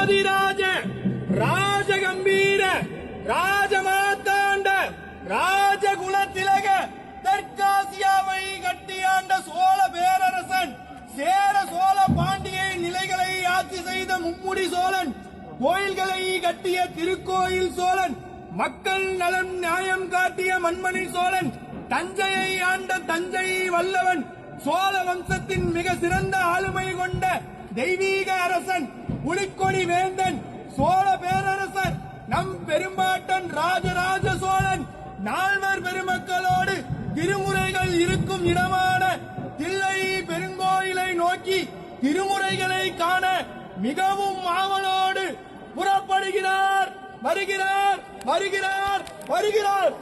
ஆதிராஜ ராஜகம்பீர ராஜமாத்தாண்ட ராஜகுலத்திலக தெற்காசியாவை கட்டியாண்ட சோழ பேரரசன் சேர சோழ பாண்டிய நிலைகளை ஆட்சி செய்த மும்முடி சோழன், கோயில்களை கட்டிய திருக்கோயில் சோழன், மக்கள் நலன் நியாயம் காட்டிய மண்மணி சோழன், தஞ்சையை ஆண்ட தஞ்சை வல்லவன், சோழ வம்சத்தின் மிக சிறந்த ஆளுமை கொண்ட தெய்வீக அரசன், புலிக்கொடி வேந்தன், சோழ பேரரசர், நம் பெரும்பாட்டன் ராஜராஜ சோழன், நால்வர் பெருமக்களோடு திருமுறைகள் இருக்கும் இடமான தில்லை பெருங்கோயிலை நோக்கி திருமுறைகளை காண மிகவும் ஆவலோடு புறப்படுகிறார். வருகிறார் வருகிறார் வருகிறார்.